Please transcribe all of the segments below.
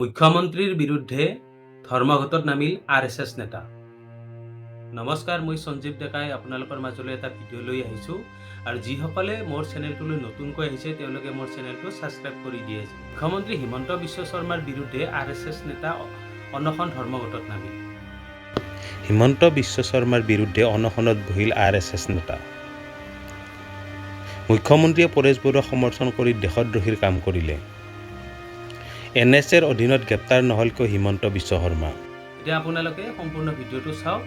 মুখ্যমন্ত্ৰীৰ বিৰুদ্ধে ধৰ্মঘটত নামিল RSS নেতা। নমস্কাৰ, মই সঞ্জীৱ ডেকাই আপোনালোকৰ মাজলৈ এটা ভিডিঅ' লৈ আহিছোঁ আৰু যিসকলে মোৰ চেনেলটোলৈ নতুনকৈ আহিছে তেওঁলোকে মোৰ চেনেলটো ছাবস্ক্ৰাইব কৰি দিয়ে। মুখ্যমন্ত্ৰী হিমন্ত বিশ্ব শৰ্মাৰ বিৰুদ্ধে RSS নেতা অনশন ধৰ্মঘটত নামিল। হিমন্ত বিশ্ব শৰ্মাৰ বিৰুদ্ধে অনশনত বহিল RSS নেতা। মুখ্যমন্ত্ৰীয়ে পৰেশ বৰুৱাক সমৰ্থন কৰি দেশদ্ৰোহীৰ কাম কৰিলে। NSAৰ অধীনত গ্ৰেপ্তাৰ নহ'ল কিয় হিমন্ত বিশ্ব শৰ্মা। এতিয়া আপোনালোকে সম্পূৰ্ণ ভিডিঅ'টো চাওক,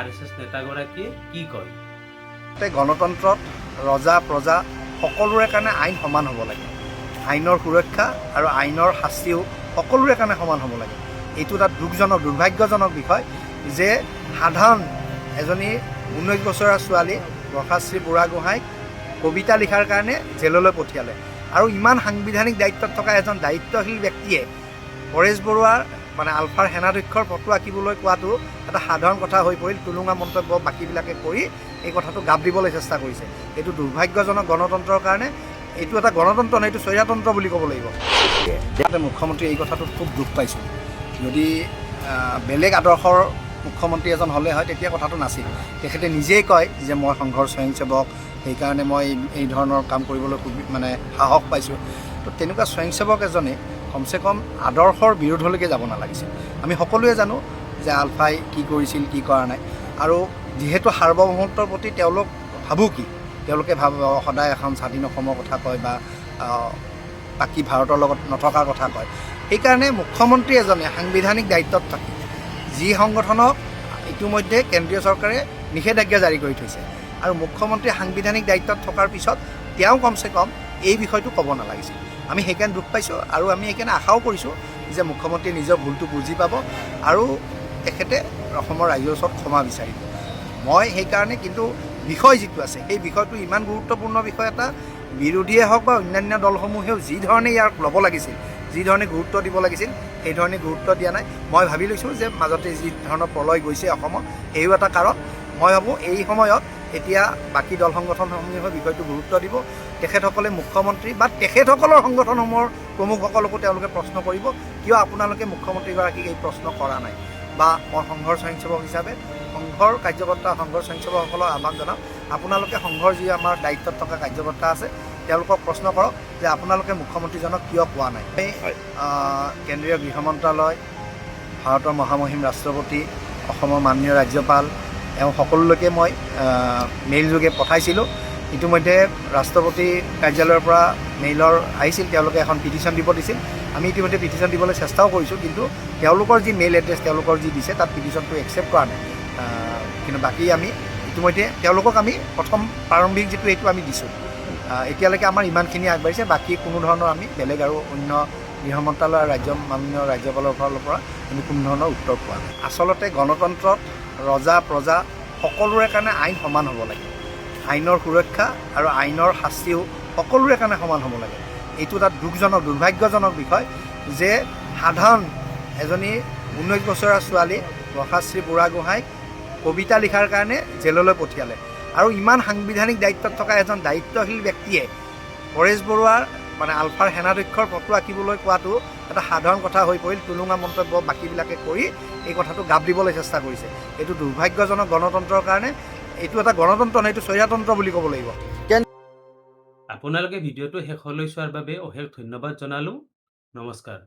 RSS নেতাগৰাকীয়ে কি কয়। গণতন্ত্ৰত ৰজা প্ৰজা সকলোৰে কাৰণে আইন সমান হ'ব লাগে। আইনৰ সুৰক্ষা আৰু আইনৰ শাস্তিও সকলোৰে কাৰণে সমান হ'ব লাগে। এইটো এটা দুৰ্ভাগ্যজনক বিষয় যে সাধাৰণ এজনী 19 বছৰীয়া ছোৱালী বৰ্ষাশ্ৰী বুঢ়াগোহাঁইক কবিতা লিখাৰ কাৰণে জেললৈ পঠিয়ালে আৰু ইমান সাংবিধানিক দায়িত্বত থকা এজন দায়িত্বশীল ব্যক্তিয়ে পৰেশ বৰুৱাৰ আলফাৰ সেনাধ্যক্ষৰ ফটো আঁকিবলৈ কোৱাটো এটা সাধাৰণ কথা হৈ পৰিল। টুলুঙা মন্তব্য বাকীবিলাকে কৰি এই কথাটো গাপ দিবলৈ চেষ্টা কৰিছে। এইটো দুৰ্ভাগ্যজনক গণতন্ত্ৰৰ কাৰণে। এইটো এটা গণতন্ত্ৰ নহয়, এইটো স্বৈৰতন্ত্ৰ বুলি ক'ব লাগিব। মুখ্যমন্ত্ৰী এই কথাটোত খুব দুখ পাইছোঁ। যদি বেলেগ আদৰ্শৰ মুখ্যমন্ত্ৰী এজন হ'লে হয় তেতিয়া কথাটো নাছিল। তেখেতে নিজেই কয় যে মই সংঘৰ স্বয়ংসেৱক, সেইকাৰণে মই এই ধৰণৰ কাম কৰিবলৈ খুব সাহস পাইছোঁ। তো তেনেকুৱা স্বয়ংসেৱক এজনে কমচে কম আদৰ্শৰ বিৰোধলৈকে যাব নালাগিছিল। আমি সকলোৱে জানো যে আলফাই কি কৰিছিল, কি কৰা নাই। আৰু যিহেতু সাৰ্বভৌমত্বৰ প্ৰতি তেওঁলোক ভাবুকি, তেওঁলোকে সদায় এখন স্বাধীন অসমৰ কথা কয় বা বাকী ভাৰতৰ লগত নথকাৰ কথা কয়। সেইকাৰণে মুখ্যমন্ত্ৰী এজনে সাংবিধানিক দায়িত্বত থাকি যি সংগঠনক ইতিমধ্যে কেন্দ্ৰীয় চৰকাৰে নিষেধাজ্ঞা জাৰি কৰি থৈছে আৰু মুখ্যমন্ত্ৰী সাংবিধানিক দায়িত্বত থকাৰ পিছত তেওঁ কমচে কম এই বিষয়টো ক'ব নালাগিছিল। আমি সেইকাৰণে দুখ পাইছোঁ আৰু আমি সেইকাৰণে আশাও কৰিছোঁ যে মুখ্যমন্ত্ৰীয়ে নিজৰ ভুলটো বুজি পাব আৰু তেখেতে অসমৰ ৰাইজৰ ওচৰত ক্ষমা বিচাৰিব। মই সেইকাৰণে কিন্তু বিষয় যিটো আছে সেই বিষয়টো ইমান গুৰুত্বপূৰ্ণ বিষয় এটা, বিৰোধীয়ে হওক বা অন্যান্য দলসমূহেও যি ধৰণে ইয়াক ল'ব লাগিছিল, যি ধৰণে গুৰুত্ব দিব লাগিছিল সেই ধৰণে গুৰুত্ব দিয়া নাই। মই ভাবি লৈছোঁ যে মাজতে যি ধৰণৰ প্ৰলয় গৈছে অসমত সেইও এটা কাৰণ। মই ভাবোঁ এই সময়ত এতিয়া বাকী দল সংগঠনসমূহে বিষয়টো গুৰুত্ব দিব। তেখেতসকলে মুখ্যমন্ত্ৰী বা তেখেতসকলৰ সংগঠনসমূহৰ প্ৰমুখসকলকো তেওঁলোকে প্ৰশ্ন কৰিব, কিয় আপোনালোকে মুখ্যমন্ত্ৰীগৰাকীক এই প্ৰশ্ন কৰা নাই। বা মই সংঘৰ স্বয়ংসেৱক হিচাপে সংঘৰ কাৰ্যকৰ্তা, সংঘৰ স্বয়ংসেৱকসকলক আহ্বান জনাওঁ, আপোনালোকে সংঘৰ যি আমাৰ দায়িত্বত থকা কাৰ্যকৰ্তা আছে তেওঁলোকক প্ৰশ্ন কৰক যে আপোনালোকে মুখ্যমন্ত্ৰীজনক কিয় কোৱা নাই। কেন্দ্ৰীয় গৃহ মন্ত্ৰালয়, ভাৰতৰ মহামহিম ৰাষ্ট্ৰপতি, অসমৰ মাননীয় ৰাজ্যপাল, এওঁ সকলোলৈকে মই মেইল যোগে পঠাইছিলোঁ। ইতিমধ্যে ৰাষ্ট্ৰপতি কাৰ্যালয়ৰ পৰা মেইলৰ আহিছিল, তেওঁলোকে এখন পিটিশ্যন দিব দিছিল। আমি ইতিমধ্যে পিটিশ্যন দিবলৈ চেষ্টাও কৰিছোঁ, কিন্তু তেওঁলোকৰ যি মেইল এড্ৰেছ তেওঁলোকৰ যি দিছে তাত পিটিশ্যনটো একচেপ্ট কৰা নাই। কিন্তু বাকী আমি ইতিমধ্যে তেওঁলোকক আমি প্ৰথম প্ৰাৰম্ভিক যিটো এইটো আমি দিছোঁ। এতিয়ালৈকে আমাৰ ইমানখিনি আগবাঢ়িছে, বাকী কোনো ধৰণৰ আমি বেলেগ আৰু অন্য গৃহ মন্ত্ৰালয় আৰু মাননীয় ৰাজ্যপালৰ ফালৰ পৰা আমি কোনো ধৰণৰ উত্তৰ পোৱা নাই। আচলতে গণতন্ত্ৰত ৰজা প্ৰজা সকলোৰে কাৰণে আইন সমান হ'ব লাগে। আইনৰ সুৰক্ষা আৰু আইনৰ শাস্তিও সকলোৰে কাৰণে সমান হ'ব লাগে। এইটো এটা দুৰ্ভাগ্যজনক বিষয় যে সাধাৰণ এজনী 19 বছৰীয়া ছোৱালী বৰ্ষাশ্ৰী বুঢ়াগোহাঁইক কবিতা লিখাৰ কাৰণে জেললৈ পঠিয়ালে আৰু ইমান সাংবিধানিক দায়িত্বত থকা এজন দায়িত্বশীল ব্যক্তিয়ে পৰেশ বৰুৱাৰ আলফাৰ সেনাধ্যক্ষৰ ফটো আঁকিবলৈ কোৱাটো এটা সাধাৰণ কথা হৈ পৰিল। টুলুঙা মন্তব্য বাকীবিলাকে কৰি এই কথাটো গাপ দিবলৈ চেষ্টা কৰিছে। এইটো দুৰ্ভাগ্যজনক গণতন্ত্ৰৰ কাৰণে। এইটো এটা গণতন্ত্ৰ নহয়, এইটো স্বৈৰতন্ত্ৰ বুলি ক'ব লাগিব। আপোনালোকে ভিডিঅ'টো শেষলৈ চোৱাৰ বাবে অশেষ ধন্যবাদ জনালোঁ। নমস্কাৰ।